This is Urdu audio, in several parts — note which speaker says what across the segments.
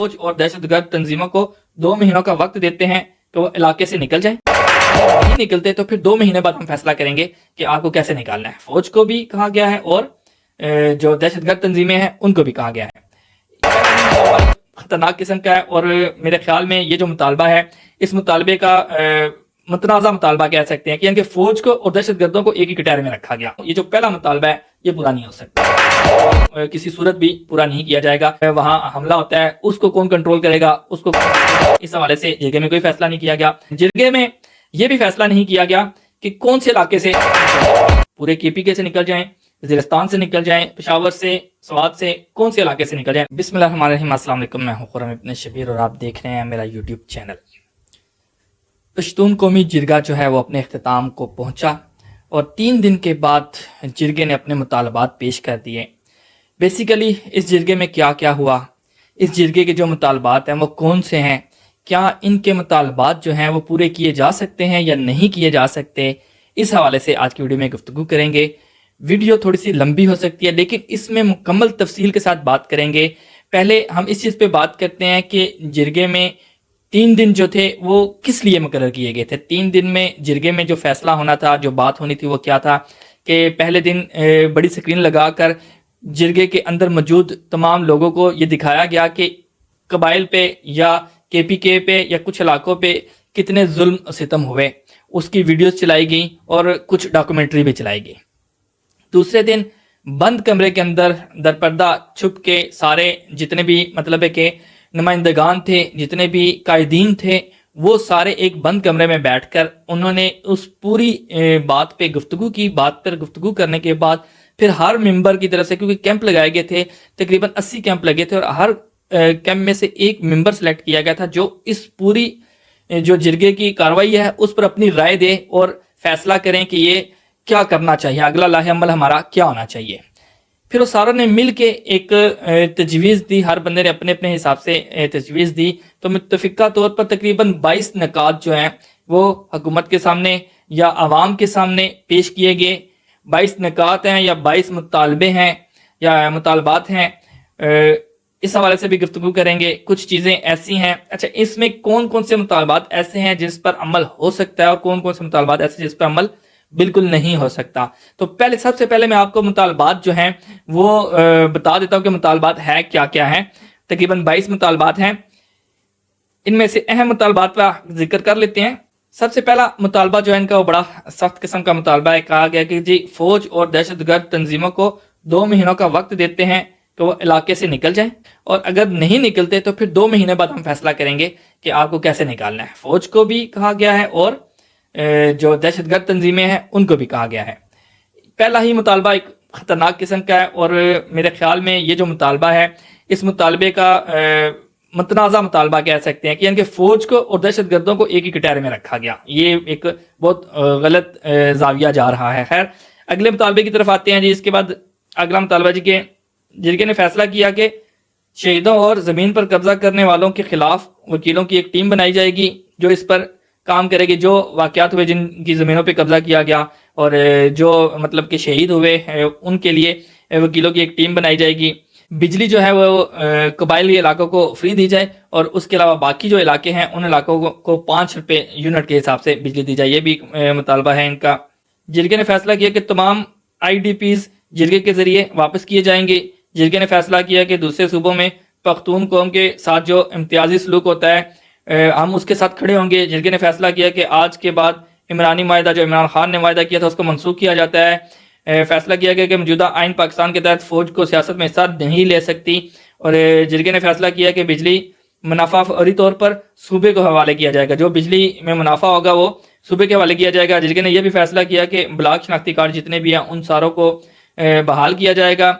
Speaker 1: فوج اور دہشت گرد تنظیموں کو 2 مہینوں کا وقت دیتے ہیں کہ وہ علاقے سے نکل جائیں، نہیں نکلتے تو پھر 2 مہینے بعد ہم فیصلہ کریں گے کہ آپ کو کیسے نکالنا ہے۔ فوج کو بھی کہا گیا ہے اور جو دہشت گرد تنظیمیں ہیں ان کو بھی کہا گیا ہے۔ خطرناک قسم کا ہے اور میرے خیال میں یہ جو مطالبہ ہے اس مطالبے کا متنازع مطالبہ کہہ سکتے ہیں کہ یعنی فوج کو اور دہشت گردوں کو ایک ہی کٹہرے میں رکھا گیا۔ یہ جو پہلا مطالبہ ہے یہ پورا نہیں ہو سکتا، کسی صورت بھی پورا نہیں کیا جائے گا۔ وہاں حملہ ہوتا ہے اس کو کون کنٹرول کرے گا، اس کو اس حوالے سے جرگے میں کوئی فیصلہ نہیں کیا گیا۔ جرگے میں یہ بھی فیصلہ نہیں کیا گیا کہ کون سے علاقے سے پورے KPK سے نکل جائیں، وزیرستان سے نکل جائیں، پشاور سے، سوات سے، کون سے علاقے سے نکل جائیں۔ بسم اللہ الرحمن الرحیم، السلام علیکم، میں ہوں خرم ابن شبیر اور آپ دیکھ رہے ہیں میرا YouTube چینل۔ پشتون قومی جرگہ جو ہے وہ اپنے اختتام کو پہنچا اور 3 دن کے بعد جرگے نے اپنے مطالبات پیش کر دیے۔ بیسیکلی اس جرگے میں کیا کیا ہوا، اس جرگے کے جو مطالبات ہیں وہ کون سے ہیں، کیا ان کے مطالبات جو ہیں وہ پورے کیے جا سکتے ہیں یا نہیں کیے جا سکتے، اس حوالے سے آج کی ویڈیو میں گفتگو کریں گے۔ ویڈیو تھوڑی سی لمبی ہو سکتی ہے لیکن اس میں مکمل تفصیل کے ساتھ بات کریں گے۔ پہلے ہم اس چیز پہ بات کرتے ہیں کہ جرگے میں 3 دن جو تھے وہ کس لیے مقرر کیے گئے تھے۔ 3 دن میں جرگے میں جو فیصلہ ہونا تھا، جو بات ہونی تھی وہ کیا تھا کہ پہلے دن بڑی سکرین لگا کر جرگے کے اندر موجود تمام لوگوں کو یہ دکھایا گیا کہ قبائل پہ یا KPK پہ یا کچھ علاقوں پہ کتنے ظلم و ستم ہوئے، اس کی ویڈیوز چلائی گئیں اور کچھ ڈاکومنٹری بھی چلائی گئی۔ دوسرے دن بند کمرے کے اندر درپردہ چھپ کے سارے جتنے بھی مطلب ہے کہ نمائندگان تھے، جتنے بھی قائدین تھے، وہ سارے ایک بند کمرے میں بیٹھ کر انہوں نے اس پوری بات پہ گفتگو کی۔ بات پر گفتگو کرنے کے بعد پھر ہر ممبر کی طرف سے، کیونکہ کیمپ لگائے گئے تھے، تقریباً 80 کیمپ لگے تھے اور ہر کیمپ میں سے ایک ممبر سلیکٹ کیا گیا تھا جو اس پوری جو جرگے کی کاروائی ہے اس پر اپنی رائے دے اور فیصلہ کریں کہ یہ کیا کرنا چاہیے، اگلا لاہ عمل ہمارا کیا ہونا چاہیے۔ پھر وہ ساروں نے مل کے ایک تجویز دی، ہر بندے نے اپنے اپنے حساب سے تجویز دی۔ تو متفقہ طور پر تقریباً 22 نکات جو ہیں وہ حکومت کے سامنے یا عوام کے سامنے پیش کیے گئے۔ 22 نکات ہیں یا 22 مطالبے ہیں یا مطالبات ہیں، اس حوالے سے بھی گفتگو کریں گے۔ کچھ چیزیں ایسی ہیں، اچھا اس میں کون کون سے مطالبات ایسے ہیں جس پر عمل ہو سکتا ہے اور کون کون سے مطالبات ایسے جس پر عمل بالکل نہیں ہو سکتا۔ تو سب سے پہلے میں آپ کو مطالبات جو ہیں وہ بتا دیتا ہوں کہ مطالبات ہے کیا کیا ہیں۔ تقریباً 22 مطالبات ہیں، ان میں سے اہم مطالبات کا ذکر کر لیتے ہیں۔ سب سے پہلا مطالبہ جو ہے ان کا وہ بڑا سخت قسم کا مطالبہ ہے۔ کہا گیا کہ جی فوج اور دہشت گرد تنظیموں کو 2 مہینوں کا وقت دیتے ہیں کہ وہ علاقے سے نکل جائیں، اور اگر نہیں نکلتے تو پھر 2 مہینے بعد ہم فیصلہ کریں گے کہ آپ کو کیسے نکالنا ہے۔ فوج کو بھی کہا گیا ہے اور جو دہشت گرد تنظیمیں ہیں ان کو بھی کہا گیا ہے۔ پہلا ہی مطالبہ ایک خطرناک قسم کا ہے اور میرے خیال میں یہ جو مطالبہ ہے اس مطالبے کا متنازع مطالبہ کہہ سکتے ہیں کہ یعنی فوج کو اور دہشت گردوں کو ایک ہی کٹہرے میں رکھا گیا۔ یہ ایک بہت غلط زاویہ جا رہا ہے۔ خیر اگلے مطالبے کی طرف آتے ہیں جی۔ اس کے بعد اگلا مطالبہ جی کہ جرگے نے فیصلہ کیا کہ شہیدوں اور زمین پر قبضہ کرنے والوں کے خلاف وکیلوں کی ایک ٹیم بنائی جائے گی جو اس پر کام کرے گی۔ جو واقعات ہوئے جن کی زمینوں پہ قبضہ کیا گیا اور جو مطلب کہ شہید ہوئے ان کے لیے وکیلوں کی ایک ٹیم بنائی جائے گی۔ بجلی جو ہے وہ قبائلی علاقوں کو فری دی جائے اور اس کے علاوہ باقی جو علاقے ہیں ان علاقوں کو 5 روپے یونٹ کے حساب سے بجلی دی جائے، یہ بھی مطالبہ ہے ان کا۔ جرگے نے فیصلہ کیا کہ تمام IDPs جرگے کے ذریعے واپس کیے جائیں گے۔ جرگے نے فیصلہ کیا کہ دوسرے صوبوں میں پختون قوم کے ساتھ جو امتیازی سلوک ہوتا ہے ہم اس کے ساتھ کھڑے ہوں گے۔ جرگے نے فیصلہ کیا کہ آج کے بعد عمرانی معاہدہ جو عمران خان نے معاہدہ کیا تھا اس کو منسوخ کیا جاتا ہے۔ فیصلہ کیا گیا کہ موجودہ آئین پاکستان کے تحت فوج کو سیاست میں حصہ نہیں لے سکتی، اور جرگے نے فیصلہ کیا کہ بجلی منافع فوری طور پر صوبے کو حوالے کیا جائے گا، جو بجلی میں منافع ہوگا وہ صوبے کے حوالے کیا جائے گا۔ جرگے نے یہ بھی فیصلہ کیا کہ بلاک شناختی کارڈ جتنے بھی ہیں ان ساروں کو بحال کیا جائے گا،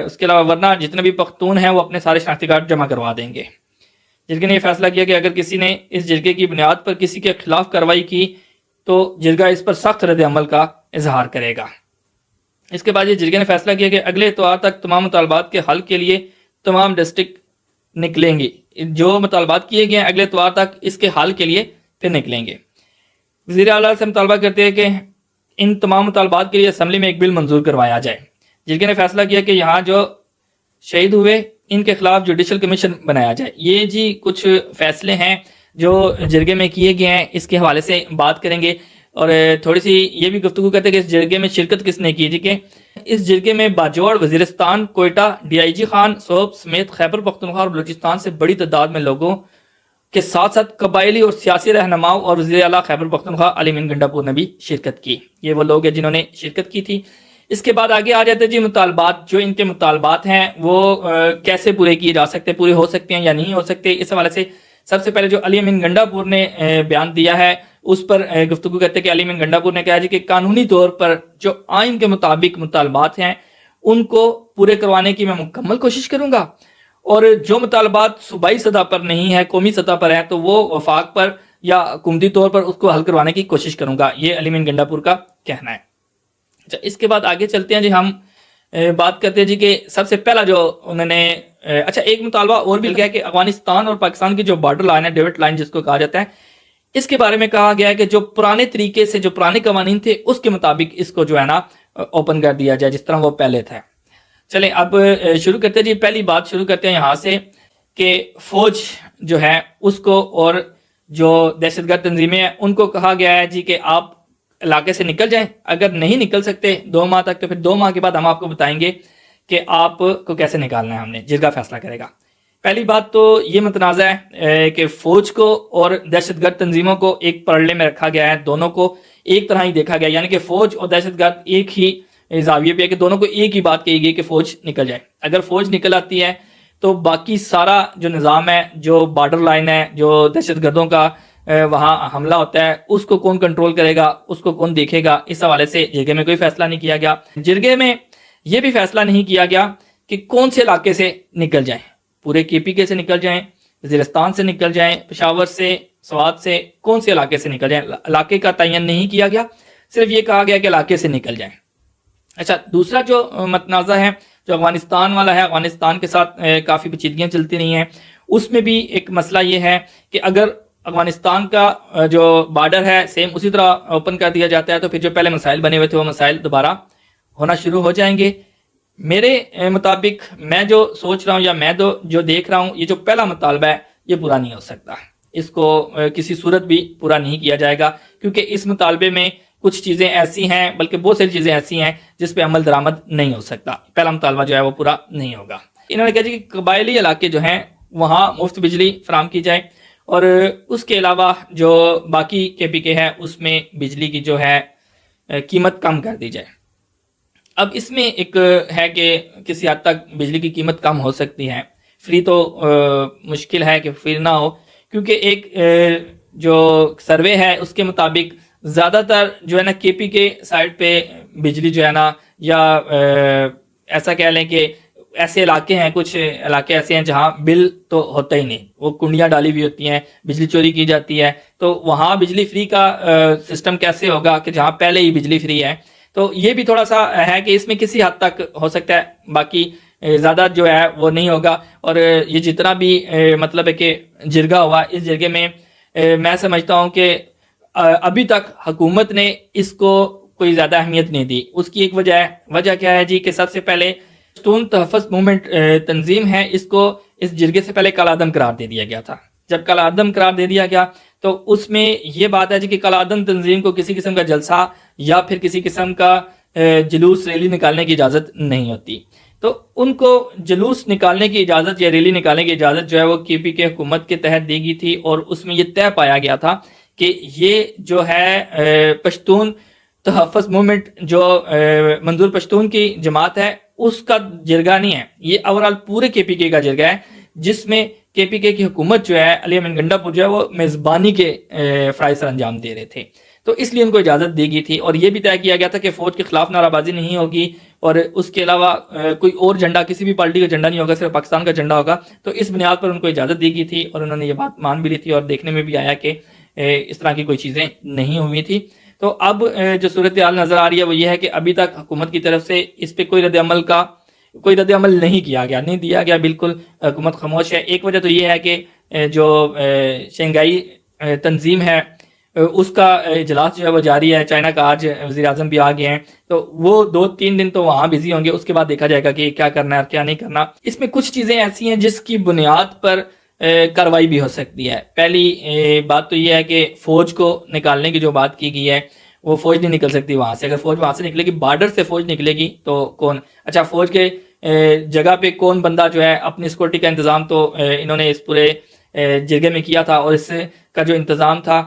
Speaker 1: اس کے علاوہ ورنہ جتنے بھی پختون ہیں وہ اپنے سارے شناختی کارڈ جمع کروا دیں گے۔ جرگے نے یہ فیصلہ کیا کہ اگر کسی نے اس جرگے کی بنیاد پر کسی کے خلاف کارروائی کی تو جرگہ اس پر سخت رد عمل کا اظہار کرے گا۔ اس کے بعد یہ جرگے نے فیصلہ کیا کہ اگلے اتوار تک تمام مطالبات کے حل کے لیے تمام ڈسٹرکٹ نکلیں گے۔ جو مطالبات کیے گئے ہیں اگلے اتوار تک اس کے حل کے لیے پھر نکلیں گے۔ وزیر اعلیٰ سے مطالبہ کرتے ہیں کہ ان تمام مطالبات کے لیے اسمبلی میں ایک بل منظور کروایا جائے۔ جرگے نے فیصلہ کیا کہ یہاں جو شہید ہوئے ان کے خلاف جوڈیشل کمیشن بنایا جائے۔ یہ جی کچھ فیصلے ہیں جو جرگے میں کیے گئے ہیں، اس کے حوالے سے بات کریں گے، اور تھوڑی سی یہ بھی گفتگو کرتے ہیں کہ اس جرگے میں شرکت کس نے کی جی کہ اس جرگے میں باجوڑ، وزیرستان، کوئٹہ، DIG خان، سوب سمیت خیبر پختونخوا اور بلوچستان سے بڑی تعداد میں لوگوں کے ساتھ ساتھ قبائلی اور سیاسی رہنماؤں اور وزیر اعلیٰ خیبر پختونخوا علی امین گنڈا پور نے بھی شرکت کی۔ یہ وہ لوگ ہیں جنہوں نے شرکت کی تھی۔ اس کے بعد آگے آ جاتے ہیں جی مطالبات، جو ان کے مطالبات ہیں وہ کیسے پورے کیے جا سکتے، پورے ہو سکتے ہیں یا نہیں ہو سکتے۔ اس حوالے سے سب سے پہلے جو علی امین گنڈا پور نے بیان دیا ہے اس پر گفتگو کرتے ہیں کہ علی امین گنڈا پور نے کہا جی کہ قانونی طور پر جو آئین کے مطابق مطالبات ہیں ان کو پورے کروانے کی میں مکمل کوشش کروں گا، اور جو مطالبات صوبائی سطح پر نہیں ہے، قومی سطح پر ہے، تو وہ وفاق پر یا حکومتی طور پر اس کو حل کروانے کی کوشش کروں گا، یہ علی امین گنڈا پور کا کہنا ہے۔ اچھا، اس کے بعد آگے چلتے ہیں جی، ہم بات کرتے ہیں جی کہ سب سے پہلا جو انہوں نے اچھا ایک مطالبہ اور بھی کیا ہے کہ افغانستان اور پاکستان کی جو بارڈر لائن ہے، ڈیوٹ لائن جس کو کہا جاتا ہے، اس کے بارے میں کہا گیا ہے کہ جو پرانے طریقے سے جو پرانے قوانین تھے اس کے مطابق اس کو جو ہے نا اوپن کر دیا جائے جس طرح وہ پہلے تھا۔ چلیں اب شروع کرتے ہیں جی، پہلی بات شروع کرتے ہیں یہاں سے کہ فوج جو ہے اس کو اور جو دہشت گرد تنظیمیں ہیں ان کو کہا گیا ہے جی کہ آپ علاقے سے نکل جائیں، اگر نہیں نکل سکتے 2 ماہ تک تو پھر 2 ماہ کے بعد ہم آپ کو بتائیں گے کہ آپ کو کیسے نکالنا ہے، ہم نے جرگہ فیصلہ کرے گا۔ پہلی بات تو یہ متنازع ہے کہ فوج کو اور دہشت گرد تنظیموں کو ایک پرلے میں رکھا گیا ہے، دونوں کو ایک طرح ہی دیکھا گیا، یعنی کہ فوج اور دہشت گرد ایک ہی زاویے پہ ہے کہ دونوں کو ایک ہی بات کہی گئی کہ فوج نکل جائے۔ اگر فوج نکل آتی ہے تو باقی سارا جو نظام ہے، جو بارڈر لائن ہے، جو دہشت گردوں کا وہاں حملہ ہوتا ہے، اس کو کون کنٹرول کرے گا، اس کو کون دیکھے گا، اس حوالے سے جرگے میں کوئی فیصلہ نہیں کیا گیا۔ جرگے میں یہ بھی فیصلہ نہیں کیا گیا کہ کون سے علاقے سے نکل جائیں، پورے KPK سے نکل جائیں، وزیرستان سے نکل جائیں، پشاور سے، سوات سے، کون سے علاقے سے نکل جائیں، علاقے کا تعین نہیں کیا گیا، صرف یہ کہا گیا کہ علاقے سے نکل جائیں۔ اچھا، دوسرا جو متنازع ہے جو افغانستان والا ہے، افغانستان کے ساتھ کافی پیچیدگیاں چلتی رہی ہیں، اس میں بھی ایک مسئلہ یہ ہے کہ اگر افغانستان کا جو بارڈر ہے سیم اسی طرح اوپن کر دیا جاتا ہے تو پھر جو پہلے مسائل بنے ہوئے تھے وہ مسائل دوبارہ ہونا شروع ہو جائیں گے۔ میرے مطابق میں جو سوچ رہا ہوں یا میں جو دیکھ رہا ہوں، یہ جو پہلا مطالبہ ہے یہ پورا نہیں ہو سکتا، اس کو کسی صورت بھی پورا نہیں کیا جائے گا، کیونکہ اس مطالبے میں کچھ چیزیں ایسی ہیں، بلکہ بہت ساری چیزیں ایسی ہیں جس پہ عمل درآمد نہیں ہو سکتا۔ پہلا مطالبہ جو ہے وہ پورا نہیں ہوگا۔ انہوں نے کہا جی کہ قبائلی علاقے جو ہیں وہاں مفت بجلی فراہم کی جائے، اور اس کے علاوہ جو باقی KPK ہے اس میں بجلی کی جو ہے قیمت کم کر دی جائے۔ اب اس میں ایک ہے کہ کسی حد تک بجلی کی قیمت کم ہو سکتی ہے، فری تو مشکل ہے کہ فری نہ ہو، کیونکہ ایک جو سروے ہے اس کے مطابق زیادہ تر جو ہے نا KPK سائٹ پہ بجلی جو ہے نا، یا ایسا کہہ لیں کہ ایسے علاقے ہیں، کچھ علاقے ایسے ہیں جہاں بل تو ہوتا ہی نہیں، وہ کنڈیاں ڈالی ہوئی ہوتی ہیں، بجلی چوری کی جاتی ہے، تو وہاں بجلی فری کا سسٹم کیسے ہوگا کہ جہاں پہلے ہی بجلی فری ہے؟ تو یہ بھی تھوڑا سا ہے کہ اس میں کسی حد تک ہو سکتا ہے، باقی زیادہ جو ہے وہ نہیں ہوگا۔ اور یہ جتنا بھی مطلب ہے کہ جرگہ ہوا، اس جرگے میں میں سمجھتا ہوں کہ ابھی تک حکومت نے اس کو کوئی زیادہ اہمیت نہیں دی۔ اس کی ایک وجہ کیا ہے جی کہ سب سے پہلے پشتون تحفظ موومنٹ تنظیم ہے، اس کو اس جرگے سے پہلے کالا عدم قرار دے دیا گیا تھا۔ جب کالا عدم قرار دے دیا گیا تو اس میں یہ بات ہے جی کہ کالا عدم تنظیم کو کسی قسم کا جلسہ یا پھر کسی قسم کا جلوس ریلی نکالنے کی اجازت نہیں ہوتی، تو ان کو جلوس نکالنے کی اجازت یا ریلی نکالنے کی اجازت جو ہے وہ KPK حکومت کے تحت دی گئی تھی، اور اس میں یہ طے پایا گیا تھا کہ یہ جو ہے پشتون تحفظ موومنٹ جو منظور پشتون کی جماعت ہے اس کا جرگہ نہیں ہے، یہ اوورال پورے KPK کا جرگہ ہے، جس میں KPK کی حکومت جو ہے علی امین گنڈا پور جو ہے وہ میزبانی کے فرائض سر انجام دے رہے تھے، تو اس لیے ان کو اجازت دی گئی تھی۔ اور یہ بھی طے کیا گیا تھا کہ فوج کے خلاف نعرہ بازی نہیں ہوگی، اور اس کے علاوہ کوئی اور جھنڈا، کسی بھی پارٹی کا جھنڈا نہیں ہوگا، صرف پاکستان کا جھنڈا ہوگا، تو اس بنیاد پر ان کو اجازت دی گئی تھی، اور انہوں نے یہ بات مان بھی لی تھی، اور دیکھنے میں بھی آیا کہ اس طرح کی کوئی چیزیں نہیں ہوئی تھی۔ تو اب جو صورتحال نظر آ رہی ہے وہ یہ ہے کہ ابھی تک حکومت کی طرف سے اس پہ کوئی رد عمل نہیں کیا گیا، نہیں دیا گیا، بالکل حکومت خاموش ہے۔ ایک وجہ تو یہ ہے کہ جو شنگھائی تنظیم ہے اس کا اجلاس جو ہے وہ جاری ہے. چائنا کا آج وزیر اعظم بھی آ گئے ہیں, تو وہ 2-3 دن تو وہاں بزی ہوں گے, اس کے بعد دیکھا جائے گا کہ کیا کرنا ہے اور کیا نہیں کرنا. اس میں کچھ چیزیں ایسی ہیں جس کی بنیاد پر کارروائی بھی ہو سکتی ہے. پہلی بات تو یہ ہے کہ فوج کو نکالنے کی جو بات کی گئی ہے, وہ فوج نہیں نکل سکتی وہاں سے. اگر فوج وہاں سے نکلے گی, بارڈر سے فوج نکلے گی, تو کون, اچھا فوج کے جگہ پہ کون بندہ جو ہے اپنی سیکورٹی کا انتظام تو انہوں نے اس پورے جرگے میں کیا تھا, اور اس کا جو انتظام تھا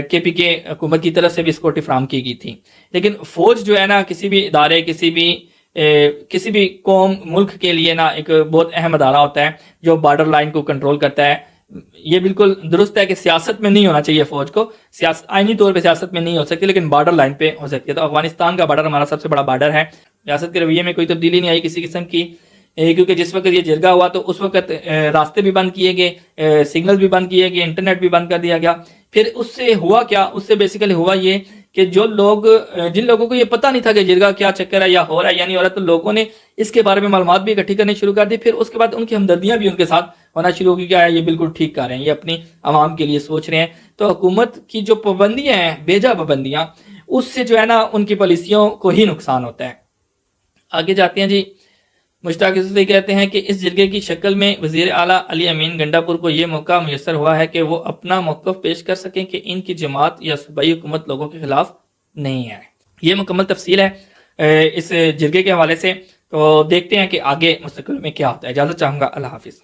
Speaker 1: کے پی کے حکومت کی طرف سے بھی سیکورٹی فراہم کی گئی تھی. لیکن فوج جو ہے نا, کسی بھی ادارے, کسی بھی قوم, ملک کے لیے نا ایک بہت اہم ادارہ ہوتا ہے جو بارڈر لائن کو کنٹرول کرتا ہے. یہ بالکل درست ہے کہ سیاست میں نہیں ہونا چاہیے فوج کو, آئینی طور پہ سیاست میں نہیں ہو سکتی, لیکن بارڈر لائن پہ ہو سکتی ہے. تو افغانستان کا بارڈر ہمارا سب سے بڑا بارڈر ہے. ریاست کے رویے میں کوئی تبدیلی نہیں آئی کسی قسم کی, کیونکہ جس وقت یہ جرگہ ہوا تو اس وقت راستے بھی بند کیے گئے, سگنل بھی بند کیے گئے, انٹرنیٹ بھی بند کر دیا گیا. پھر اس سے ہوا کیا, اس سے بیسیکلی ہوا یہ کہ جن لوگوں کو یہ پتہ نہیں تھا کہ جرگہ کیا چکر ہے, یا ہو رہا ہے یا نہیں ہو رہا, تو لوگوں نے اس کے بارے میں معلومات بھی اکٹھی کرنی شروع کر دی. پھر اس کے بعد ان کی ہمدردیاں بھی ان کے ساتھ ہونا شروع ہو گئی, کیا ہے یہ بالکل ٹھیک کر رہے ہیں, یہ اپنی عوام کے لیے سوچ رہے ہیں. تو حکومت کی جو پابندیاں ہیں, بیجا پابندیاں, اس سے جو ہے نا ان کی پالیسیوں کو ہی نقصان ہوتا ہے. آگے جاتے ہیں جی. مشتاق یوسفی کہتے ہیں کہ اس جرگے کی شکل میں وزیر اعلیٰ علی امین گنڈاپور کو یہ موقع میسر ہوا ہے کہ وہ اپنا موقف پیش کر سکیں کہ ان کی جماعت یا صوبائی حکومت لوگوں کے خلاف نہیں ہے. یہ مکمل تفصیل ہے اس جرگے کے حوالے سے, تو دیکھتے ہیں کہ آگے مستقبل میں کیا ہوتا ہے. اجازت چاہوں گا, اللہ حافظ.